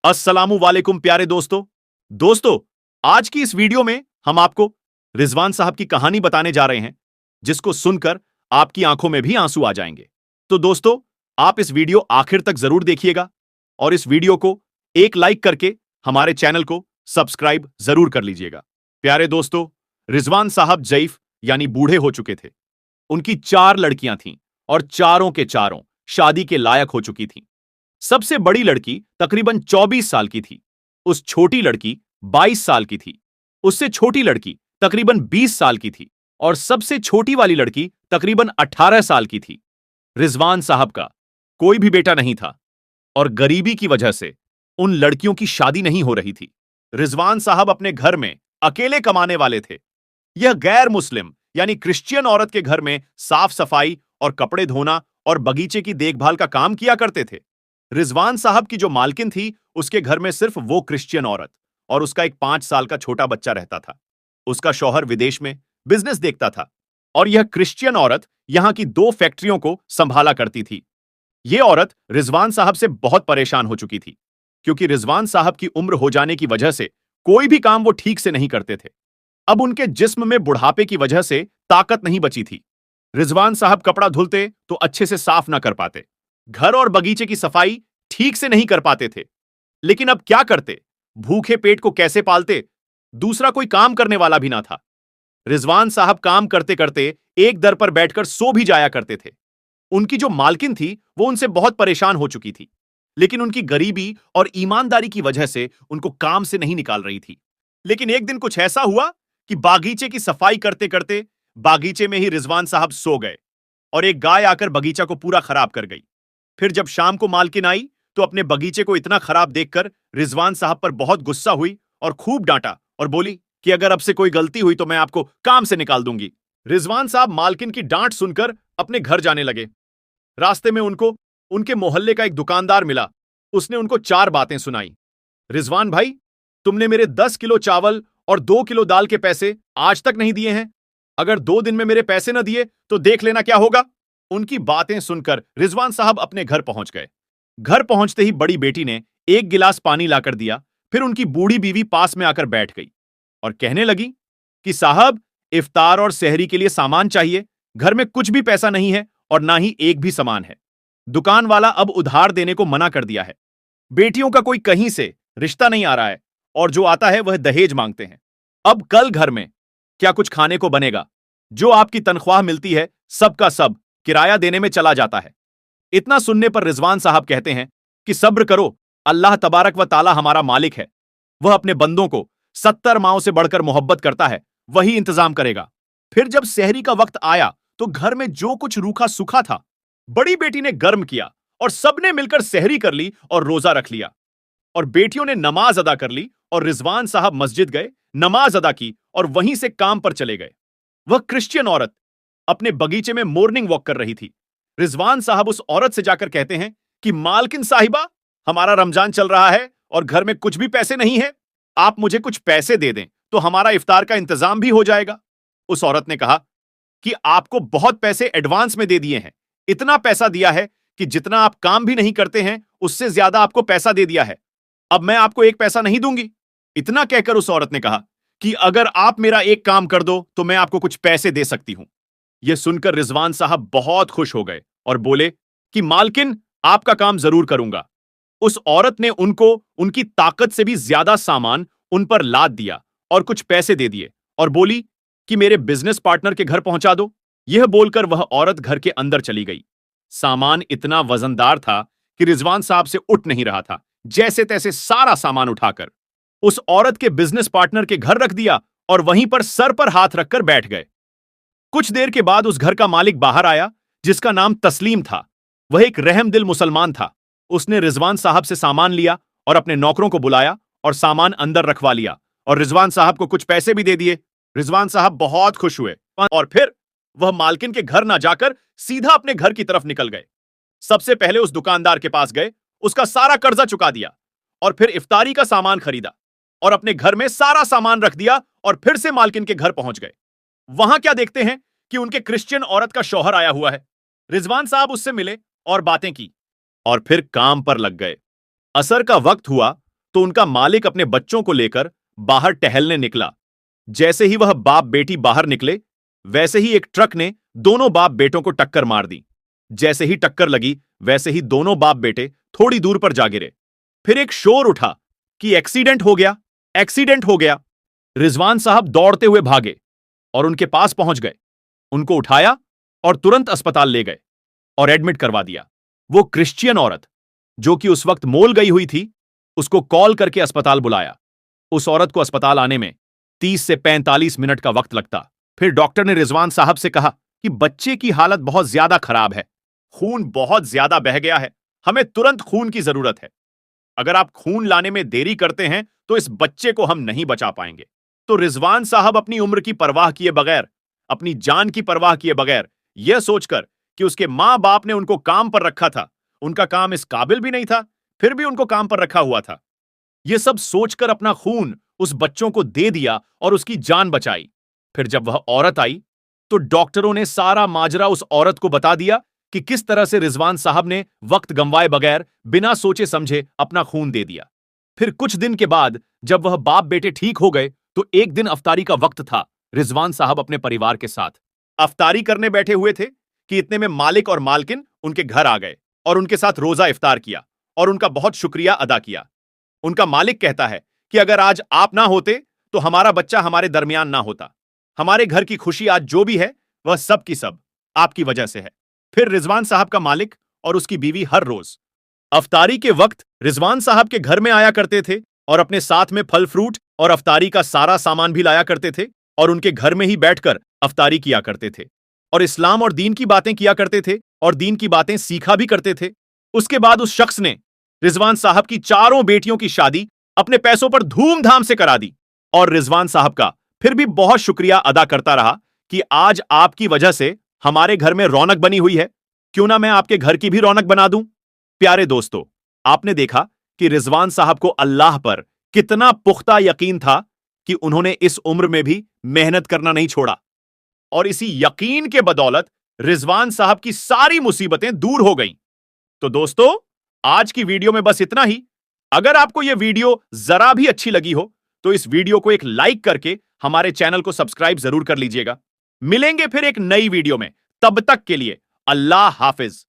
अस्सलामु वालेकुम प्यारे दोस्तों, आज की इस वीडियो में हम आपको रिजवान साहब की कहानी बताने जा रहे हैं, जिसको सुनकर आपकी आंखों में भी आंसू आ जाएंगे। तो दोस्तों, आप इस वीडियो आखिर तक जरूर देखिएगा और इस वीडियो को एक लाइक करके हमारे चैनल को सब्सक्राइब जरूर कर लीजिएगा। प्यारे दोस्तों, रिजवान साहब जईफ यानी बूढ़े हो चुके थे। उनकी 4 लड़कियां थीं और चारों के चारों शादी के लायक हो चुकी थीं। सबसे बड़ी लड़की तकरीबन 24 साल की थी। उस छोटी लड़की 22 साल की थी। उससे छोटी लड़की तकरीबन 20 साल की थी और सबसे छोटी वाली लड़की तकरीबन 18 साल की थी। रिजवान साहब का कोई भी बेटा नहीं था और गरीबी की वजह से उन लड़कियों की शादी नहीं हो रही थी। रिजवान साहब अपने घर में अकेले कमाने वाले थे। यह गैर मुस्लिम यानी क्रिश्चियन औरत के घर में साफ सफाई और कपड़े धोना और बगीचे की देखभाल का काम किया करते थे। रिजवान साहब की जो मालकिन थी, उसके घर में सिर्फ वो क्रिश्चियन औरत और उसका एक 5 साल का छोटा बच्चा रहता था। उसका शौहर विदेश में बिजनेस देखता था और यह क्रिश्चियन औरत यहां की 2 फैक्ट्रियों को संभाला करती थी। यह औरत रिजवान साहब से बहुत परेशान हो चुकी थी, क्योंकि रिजवान साहब की उम्र हो जाने की वजह से कोई भी काम वो ठीक से नहीं करते थे। अब उनके जिस्म में बुढ़ापे की वजह से ताकत नहीं बची थी। रिजवान साहब कपड़ा धुलते तो अच्छे से साफ ना कर पाते, घर और बगीचे की सफाई ठीक से नहीं कर पाते थे। लेकिन अब क्या करते? भूखे पेट को कैसे पालते? दूसरा कोई काम करने वाला भी ना था। रिजवान साहब काम करते करते एक दर पर बैठकर सो भी जाया करते थे। उनकी जो मालकिन थी, वो उनसे बहुत परेशान हो चुकी थी, लेकिन उनकी गरीबी और ईमानदारी की वजह से उनको काम से नहीं निकाल रही थी। लेकिन एक दिन कुछ ऐसा हुआ कि बागीचे की सफाई करते करते बागीचे में ही रिजवान साहब सो गए और एक गाय आकर बगीचा को पूरा खराब कर गई। फिर जब शाम को मालकिन आई, तो अपने बगीचे को इतना खराब देखकर रिजवान साहब पर बहुत गुस्सा हुई और खूब डांटा और बोली कि अगर अब से कोई गलती हुई तो मैं आपको काम से निकाल दूंगी। रिजवान साहब मालकिन की डांट सुनकर अपने घर जाने लगे। रास्ते में उनको उनके मोहल्ले का एक दुकानदार मिला। उसने उनको 4 बातें सुनाई। रिजवान भाई, तुमने मेरे 10 किलो चावल और 2 किलो दाल के पैसे आज तक नहीं दिए हैं। अगर 2 दिन में मेरे पैसे न दिए तो देख लेना क्या होगा। उनकी बातें सुनकर रिजवान साहब अपने घर पहुंच गए। घर पहुंचते ही बड़ी बेटी ने एक गिलास पानी लाकर दिया। फिर उनकी बूढ़ी बीवी पास में आकर बैठ गई और कहने लगी कि साहब, इफ्तार और सहरी के लिए सामान चाहिए। घर में कुछ भी पैसा नहीं है और ना ही एक भी सामान है। दुकान वाला अब उधार देने को मना कर दिया है। बेटियों का कोई कहीं से रिश्ता नहीं आ रहा है और जो आता है वह दहेज मांगते हैं। अब कल घर में क्या कुछ खाने को बनेगा? जो आपकी तनख्वाह मिलती है, सबका सब किराया देने में चला जाता है। इतना सुनने पर रिजवान साहब कहते हैं कि सब्र करो, अल्लाह तबारक व ताला हमारा मालिक है। वह अपने बंदों को 70 माओं से बढ़कर मोहब्बत करता है, वही इंतजाम करेगा। फिर जब सहरी का वक्त आया तो घर में जो कुछ रूखा सूखा था, बड़ी बेटी ने गर्म किया और सबने मिलकर सहरी कर ली और रोजा रख लिया। और बेटियों ने नमाज अदा कर ली और रिजवान साहब मस्जिद गए, नमाज अदा की और वहीं से काम पर चले गए। वह क्रिश्चियन औरत अपने बगीचे में मॉर्निंग वॉक कर रही थी। रिजवान साहब उस औरत से जाकर कहते हैं कि मालकिन साहिबा, हमारा रमजान चल रहा है और घर में कुछ भी पैसे नहीं है। आप मुझे कुछ पैसे दे दें तो हमारा इफ्तार का इंतजाम भी हो जाएगा। उस औरत ने कहा कि आपको बहुत पैसे एडवांस में दे दिए हैं। इतना पैसा दिया है कि जितना आप काम भी नहीं करते हैं, उससे ज्यादा आपको पैसा दे दिया है। अब मैं आपको एक पैसा नहीं दूंगी। इतना कहकर उस औरत ने कहा कि अगर आप मेरा एक काम कर दो तो मैं आपको कुछ पैसे दे सकती हूं। यह सुनकर रिजवान साहब बहुत खुश हो गए और बोले कि मालकिन, आपका काम जरूर करूंगा। उस औरत ने उनको उनकी ताकत से भी ज्यादा सामान उन पर लाद दिया और कुछ पैसे दे दिए और बोली कि मेरे बिजनेस पार्टनर के घर पहुंचा दो। यह बोलकर वह औरत घर के अंदर चली गई। सामान इतना वजनदार था कि रिजवान साहब से उठ नहीं रहा था। जैसे तैसे सारा सामान उठाकर उस औरत के बिजनेस पार्टनर के घर रख दिया और वहीं पर सर पर हाथ रखकर बैठ गए। कुछ देर के बाद उस घर का मालिक बाहर आया, जिसका नाम तस्लीम था। वह एक रहमदिल मुसलमान था। उसने रिजवान साहब से सामान लिया और अपने नौकरों को बुलाया और सामान अंदर रखवा लिया और रिजवान साहब को कुछ पैसे भी दे दिए। रिजवान साहब बहुत खुश हुए और फिर वह मालकिन के घर ना जाकर सीधा अपने घर की तरफ निकल गए। सबसे पहले उस दुकानदार के पास गए, उसका सारा कर्जा चुका दिया और फिर इफ्तारी का सामान खरीदा और अपने घर में सारा सामान रख दिया और फिर से मालकिन के घर पहुंच गए। वहां क्या देखते हैं कि उनके क्रिश्चियन औरत का शौहर आया हुआ है। रिजवान साहब उससे मिले और बातें की और फिर काम पर लग गए। असर का वक्त हुआ तो उनका मालिक अपने बच्चों को लेकर बाहर टहलने निकला। जैसे ही वह बाप बेटी बाहर निकले, वैसे ही एक ट्रक ने दोनों बाप बेटों को टक्कर मार दी। जैसे ही टक्कर लगी, वैसे ही दोनों बाप बेटे थोड़ी दूर पर जा गिरे। फिर एक शोर उठा कि एक्सीडेंट हो गया, एक्सीडेंट हो गया। रिजवान साहब दौड़ते हुए भागे और उनके पास पहुंच गए। उनको उठाया और तुरंत अस्पताल ले गए और एडमिट करवा दिया। वो क्रिश्चियन औरत जो कि उस वक्त मोल गई हुई थी, उसको कॉल करके अस्पताल बुलाया। उस औरत को अस्पताल आने में 30 से 45 मिनट का वक्त लगता। फिर डॉक्टर ने रिजवान साहब से कहा कि बच्चे की हालत बहुत ज्यादा खराब है, खून बहुत ज्यादा बह गया है, हमें तुरंत खून की जरूरत है। अगर आप खून लाने में देरी करते हैं तो इस बच्चे को हम नहीं बचा पाएंगे। तो रिजवान साहब अपनी उम्र की परवाह किए बगैर, अपनी जान की परवाह किए बगैर, यह सोचकर कि उसके मां बाप ने उनको काम पर रखा था, उनका काम इस काबिल भी नहीं था, फिर भी उनको काम पर रखा हुआ था, यह सब सोचकर अपना खून उस बच्चों को दे दिया और उसकी जान बचाई। फिर जब वह औरत आई तो डॉक्टरों ने सारा माजरा उस औरत को बता दिया कि किस तरह से रिजवान साहब ने वक्त गंवाए बगैर बिना सोचे समझे अपना खून दे दिया। फिर कुछ दिन के बाद जब वह बाप बेटे ठीक हो गए तो एक दिन अफ्तारी का वक्त था। रिजवान साहब अपने परिवार के साथ अफ्तारी करने बैठे हुए थे कि इतने में मालिक और मालकिन उनके घर आ गए और उनके साथ रोजा इफ्तार किया और उनका बहुत शुक्रिया अदा किया। उनका मालिक कहता है कि अगर आज आप ना होते तो हमारा बच्चा हमारे दरमियान ना होता। हमारे घर की खुशी आज जो भी है वह सब की सब आपकी वजह से है। फिर रिजवान साहब का मालिक और उसकी बीवी हर रोज अफ्तारी के वक्त रिजवान साहब के घर में आया करते थे और अपने साथ में फल फ्रूट और अफ्तारी का सारा सामान भी लाया करते थे और उनके घर में ही बैठकर अफ्तारी किया करते थे और इस्लाम और दीन की बातें किया करते थे और दीन की बातें सीखा भी करते थे। उसके बाद उस शख्स ने रिजवान साहब की चारों बेटियों की शादी अपने पैसों पर धूमधाम से करा दी और रिजवान साहब का फिर भी बहुत शुक्रिया अदा करता रहा कि आज आपकी वजह से हमारे घर में रौनक बनी हुई है, क्यों ना मैं आपके घर की भी रौनक बना दूं। प्यारे दोस्तों, आपने देखा कि रिजवान साहब को अल्लाह पर कितना पुख्ता यकीन था कि उन्होंने इस उम्र में भी मेहनत करना नहीं छोड़ा और इसी यकीन के बदौलत रिजवान साहब की सारी मुसीबतें दूर हो गईं। तो दोस्तों, आज की वीडियो में बस इतना ही। अगर आपको यह वीडियो जरा भी अच्छी लगी हो तो इस वीडियो को एक लाइक करके हमारे चैनल को सब्सक्राइब जरूर कर लीजिएगा। मिलेंगे फिर एक नई वीडियो में, तब तक के लिए अल्लाह हाफिज।